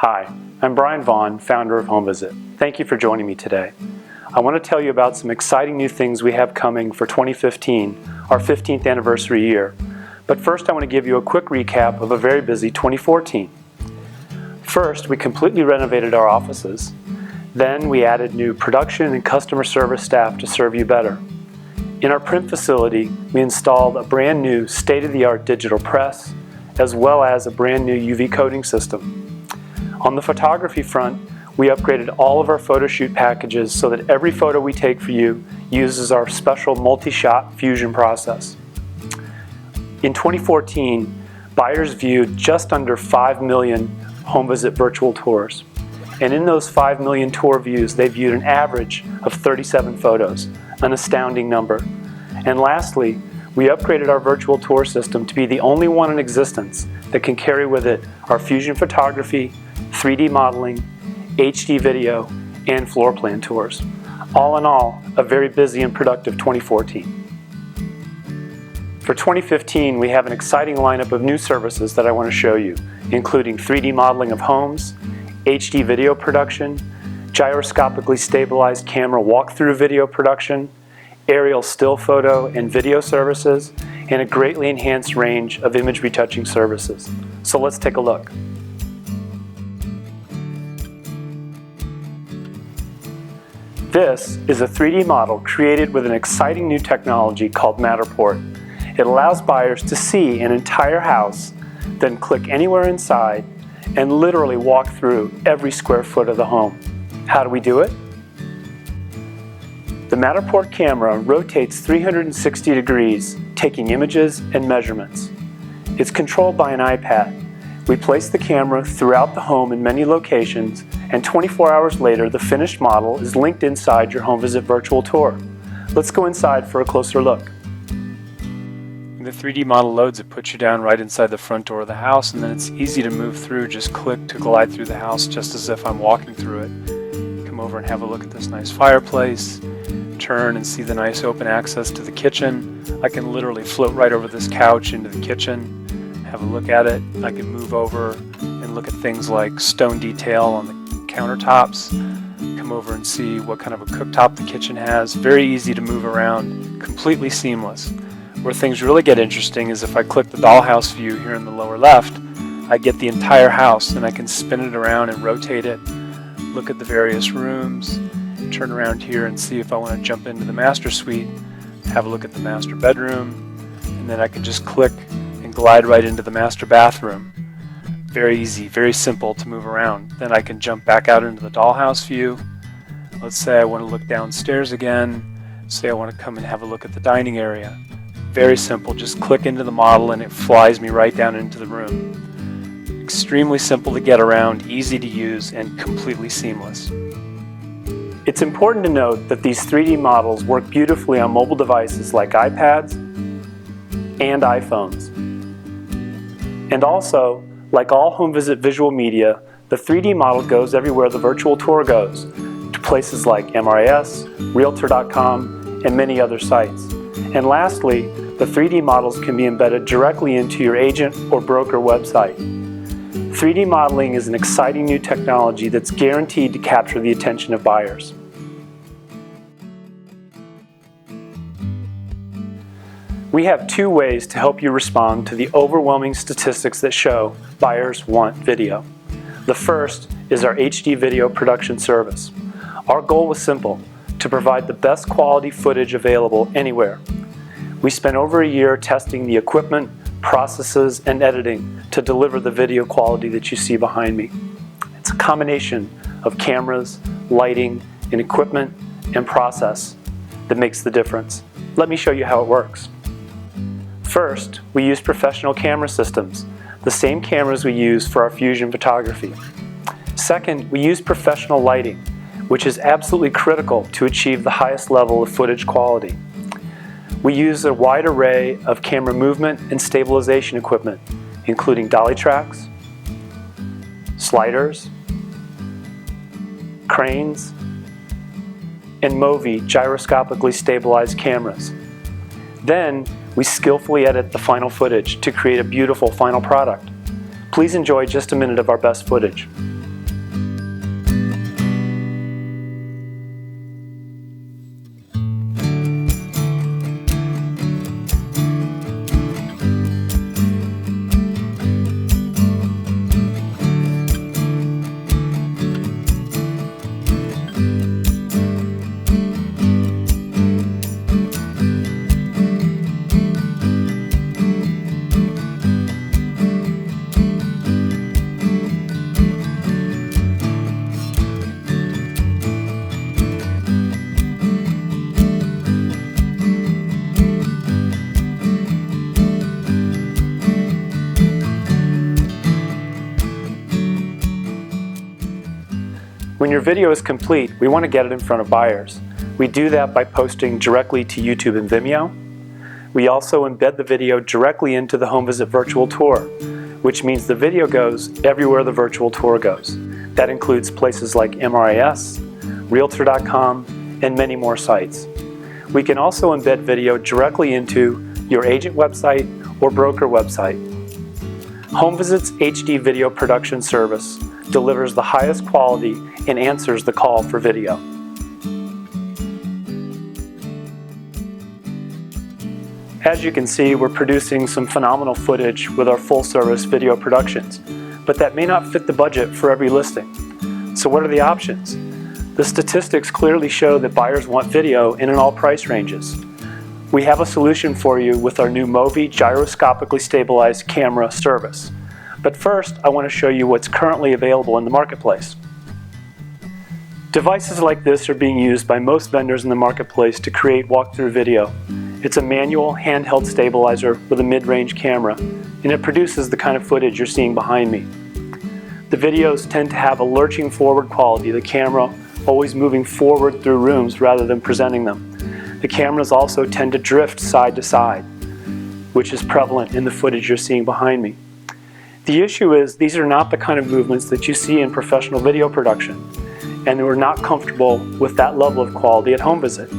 Hi, I'm Brian Vaughn, founder of HomeVisit. Thank you for joining me today. I want to tell you about some exciting new things we have coming for 2015, our 15th anniversary year. But first I want to give you a quick recap of a very busy 2014. First, we completely renovated our offices. Then we added new production and customer service staff to serve you better. In our print facility, we installed a brand new state-of-the-art digital press, as well as a brand new UV coating system. On the photography front, we upgraded all of our photo shoot packages so that every photo we take for you uses our special multi-shot fusion process. In 2014, buyers viewed just under 5 million HomeVisit virtual tours. And in those 5 million tour views, they viewed an average of 37 photos, an astounding number. And lastly, we upgraded our virtual tour system to be the only one in existence that can carry with it our fusion photography, 3D modeling, HD video, and floor plan tours. All in all, a very busy and productive 2014. For 2015, we have an exciting lineup of new services that I want to show you, including 3D modeling of homes, HD video production, gyroscopically stabilized camera walkthrough video production, aerial still photo and video services, and a greatly enhanced range of image retouching services. So let's take a look. This is a 3D model created with an exciting new technology called Matterport. It allows buyers to see an entire house, then click anywhere inside, and literally walk through every square foot of the home. How do we do it? The Matterport camera rotates 360 degrees, taking images and measurements. It's controlled by an iPad. We place the camera throughout the home in many locations, and 24 hours later, the finished model is linked inside your HomeVisit virtual tour. Let's go inside for a closer look. The 3D model loads, it puts you down right inside the front door of the house, and then it's easy to move through. Just click to glide through the house just as if I'm walking through it. Come over and have a look at this nice fireplace, turn and see the nice open access to the kitchen. I can literally float right over this couch into the kitchen, have a look at it. I can move over and look at things like stone detail on the countertops, come over and see what kind of a cooktop the kitchen has. Very easy to move around, completely seamless. Where things really get interesting is if I click the dollhouse view here in the lower left, I get the entire house and I can spin it around and rotate it, look at the various rooms, turn around here and see if I want to jump into the master suite, have a look at the master bedroom, and then I can just click and glide right into the master bathroom. Very easy, very simple to move around. Then I can jump back out into the dollhouse view. Let's say I want to look downstairs again. Say I want to come and have a look at the dining area. Very simple, just click into the model and it flies me right down into the room. Extremely simple to get around, easy to use, and completely seamless. It's important to note that these 3D models work beautifully on mobile devices like iPads and iPhones. And also, like all HomeVisit visual media, the 3D model goes everywhere the virtual tour goes, to places like MRIS, Realtor.com, and many other sites. And lastly, the 3D models can be embedded directly into your agent or broker website. 3D modeling is an exciting new technology that's guaranteed to capture the attention of buyers. We have two ways to help you respond to the overwhelming statistics that show buyers want video. The first is our HD video production service. Our goal was simple: to provide the best quality footage available anywhere. We spent over a year testing the equipment, processes, and editing to deliver the video quality that you see behind me. It's a combination of cameras, lighting, and equipment and process that makes the difference. Let me show you how it works. First, we use professional camera systems, the same cameras we use for our fusion photography. Second, we use professional lighting, which is absolutely critical to achieve the highest level of footage quality. We use a wide array of camera movement and stabilization equipment, including dolly tracks, sliders, cranes, and Movi gyroscopically stabilized cameras. Then, we skillfully edit the final footage to create a beautiful final product. Please enjoy just a minute of our best footage. When your video is complete, we want to get it in front of buyers. We do that by posting directly to YouTube and Vimeo. We also embed the video directly into the Home Visit virtual tour, which means the video goes everywhere the virtual tour goes. That includes places like MRIS, Realtor.com, and many more sites. We can also embed video directly into your agent website or broker website. Home Visit's HD video production service delivers the highest quality and answers the call for video. As you can see, we're producing some phenomenal footage with our full-service video productions, but that may not fit the budget for every listing. So what are the options? The statistics clearly show that buyers want video in all price ranges. We have a solution for you with our new Movi gyroscopically stabilized camera service. But first, I want to show you what's currently available in the marketplace. Devices like this are being used by most vendors in the marketplace to create walkthrough video. It's a manual handheld stabilizer with a mid-range camera, and it produces the kind of footage you're seeing behind me. The videos tend to have a lurching forward quality, the camera always moving forward through rooms rather than presenting them. The cameras also tend to drift side to side, which is prevalent in the footage you're seeing behind me. The issue is these are not the kind of movements that you see in professional video production, and we're not comfortable with that level of quality at Home Visit.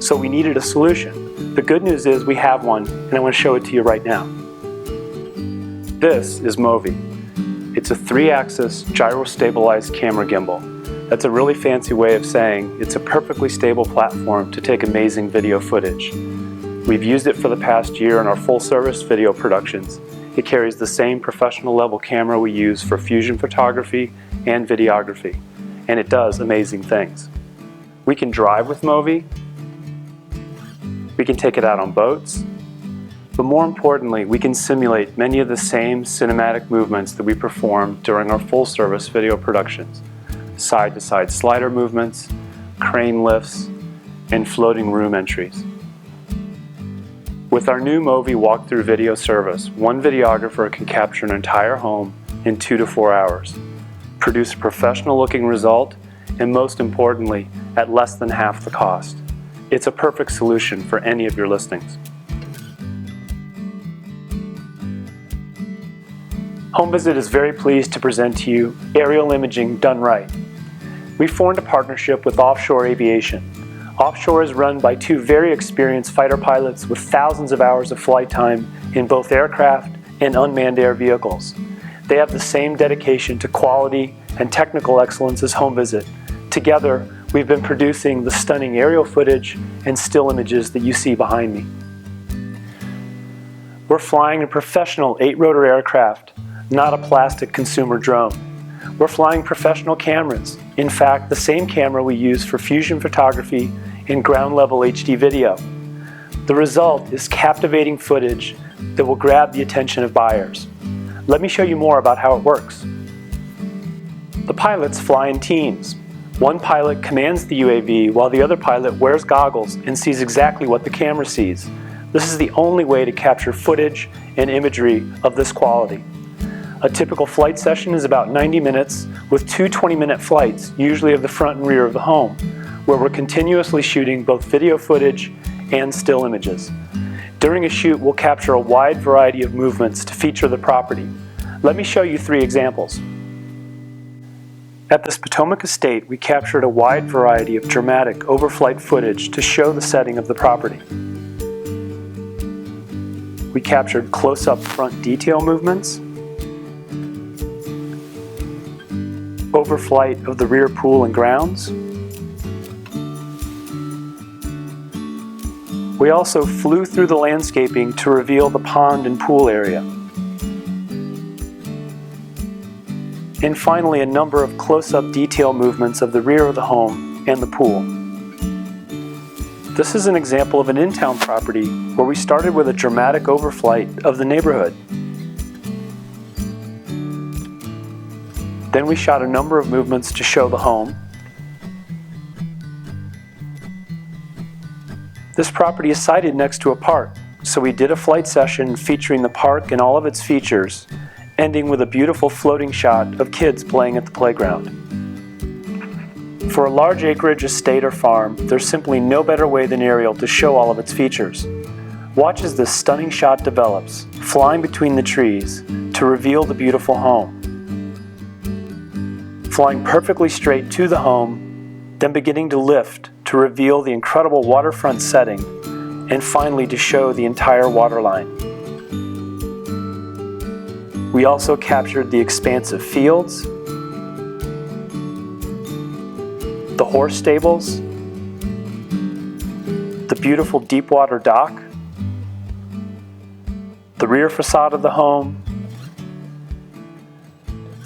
So we needed a solution. The good news is we have one, and I want to show it to you right now. This is Movi. It's a 3-axis gyro-stabilized camera gimbal. That's a really fancy way of saying it's a perfectly stable platform to take amazing video footage. We've used it for the past year in our full-service video productions. It carries the same professional level camera we use for fusion photography and videography, and it does amazing things. We can drive with Movi, we can take it out on boats, but more importantly, we can simulate many of the same cinematic movements that we perform during our full-service video productions. Side-to-side slider movements, crane lifts, and floating room entries. With our new Movi walkthrough video service, one videographer can capture an entire home in 2 to 4 hours, produce a professional-looking result, and most importantly, at less than half the cost. It's a perfect solution for any of your listings. Home Visit is very pleased to present to you aerial imaging done right. We formed a partnership with Offshore Aviation. Offshore is run by 2 very experienced fighter pilots with thousands of hours of flight time in both aircraft and unmanned air vehicles. They have the same dedication to quality and technical excellence as Home Visit. Together, we've been producing the stunning aerial footage and still images that you see behind me. We're flying a professional 8-rotor aircraft, not a plastic consumer drone. We're flying professional cameras. In fact, the same camera we use for fusion photography and ground-level HD video. The result is captivating footage that will grab the attention of buyers. Let me show you more about how it works. The pilots fly in teams. One pilot commands the UAV while the other pilot wears goggles and sees exactly what the camera sees. This is the only way to capture footage and imagery of this quality. A typical flight session is about 90 minutes with 2 20-minute flights, usually of the front and rear of the home, where we're continuously shooting both video footage and still images. During a shoot, we'll capture a wide variety of movements to feature the property. Let me show you 3 examples. At this Potomac estate, we captured a wide variety of dramatic overflight footage to show the setting of the property. We captured close-up front detail movements, overflight of the rear pool and grounds. We also flew through the landscaping to reveal the pond and pool area. And finally, a number of close-up detail movements of the rear of the home and the pool. This is an example of an in-town property where we started with a dramatic overflight of the neighborhood. Then we shot a number of movements to show the home. This property is sited next to a park, so we did a flight session featuring the park and all of its features, ending with a beautiful floating shot of kids playing at the playground. For a large acreage estate or farm, there's simply no better way than aerial to show all of its features. Watch as this stunning shot develops, flying between the trees to reveal the beautiful home. Flying perfectly straight to the home, then beginning to lift to reveal the incredible waterfront setting, and finally to show the entire waterline. We also captured the expansive fields, the horse stables, the beautiful deep water dock, the rear facade of the home,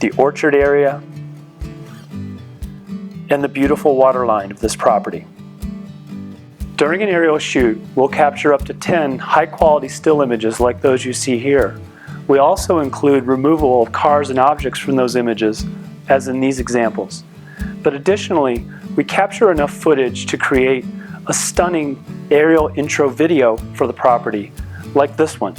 the orchard area, and the beautiful waterline of this property. During an aerial shoot, we'll capture up to 10 high-quality still images like those you see here. We also include removal of cars and objects from those images, as in these examples. But additionally, we capture enough footage to create a stunning aerial intro video for the property, like this one.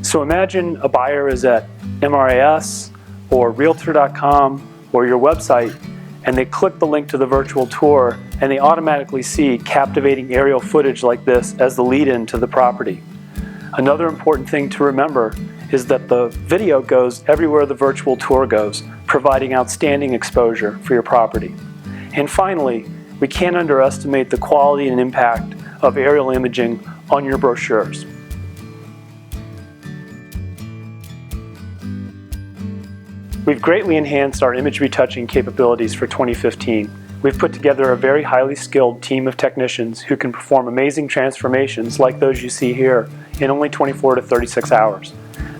So imagine a buyer is at MRAS or Realtor.com or your website, and they click the link to the virtual tour, and they automatically see captivating aerial footage like this as the lead-in to the property. Another important thing to remember is that the video goes everywhere the virtual tour goes, providing outstanding exposure for your property. And finally, we can't underestimate the quality and impact of aerial imaging on your brochures. We've greatly enhanced our image retouching capabilities for 2015. We've put together a very highly skilled team of technicians who can perform amazing transformations like those you see here in only 24 to 36 hours.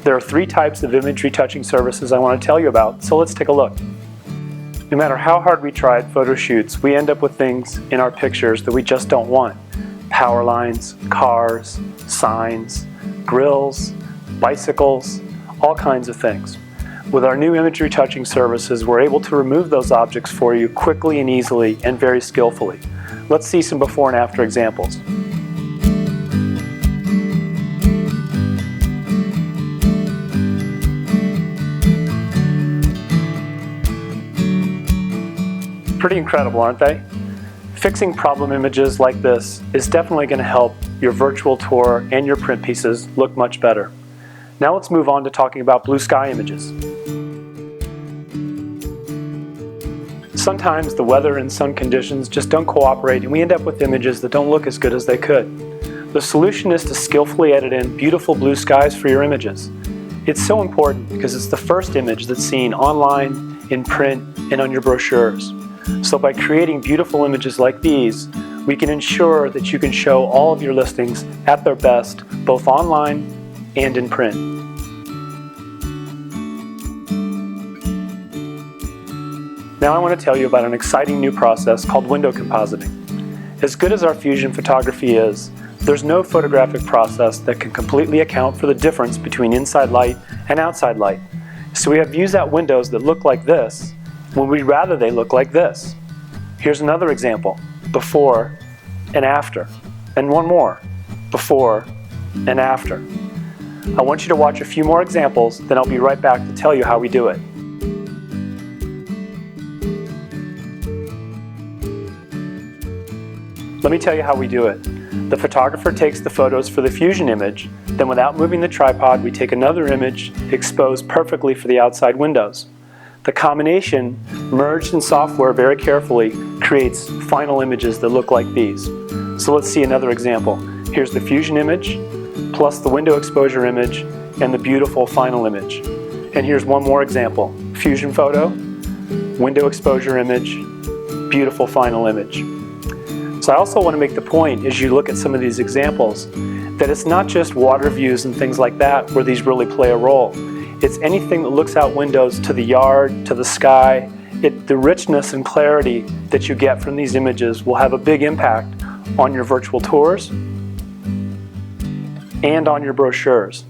There are 3 types of image retouching services I want to tell you about, so let's take a look. No matter how hard we try at photo shoots, we end up with things in our pictures that we just don't want. Power lines, cars, signs, grills, bicycles, all kinds of things. With our new image retouching services, we're able to remove those objects for you quickly and easily and very skillfully. Let's see some before and after examples. Pretty incredible, aren't they? Fixing problem images like this is definitely going to help your virtual tour and your print pieces look much better. Now let's move on to talking about blue sky images. Sometimes the weather and sun conditions just don't cooperate and we end up with images that don't look as good as they could. The solution is to skillfully edit in beautiful blue skies for your images. It's so important because it's the first image that's seen online, in print, and on your brochures. So by creating beautiful images like these, we can ensure that you can show all of your listings at their best, both online and in print. Now I want to tell you about an exciting new process called window compositing. As good as our Fusion photography is, there's no photographic process that can completely account for the difference between inside light and outside light. So we have views at windows that look like this, when we'd rather they look like this. Here's another example, before and after. And one more, before and after. I want you to watch a few more examples, then I'll be right back to tell you how we do it. Let me tell you how we do it. The photographer takes the photos for the Fusion image, then without moving the tripod, we take another image exposed perfectly for the outside windows. The combination, merged in software very carefully, creates final images that look like these. So let's see another example. Here's the Fusion image, plus the window exposure image, and the beautiful final image. And here's one more example. Fusion photo, window exposure image, beautiful final image. So I also want to make the point, as you look at some of these examples, that it's not just water views and things like that where these really play a role. It's anything that looks out windows to the yard, to the sky. The richness and clarity that you get from these images will have a big impact on your virtual tours and on your brochures.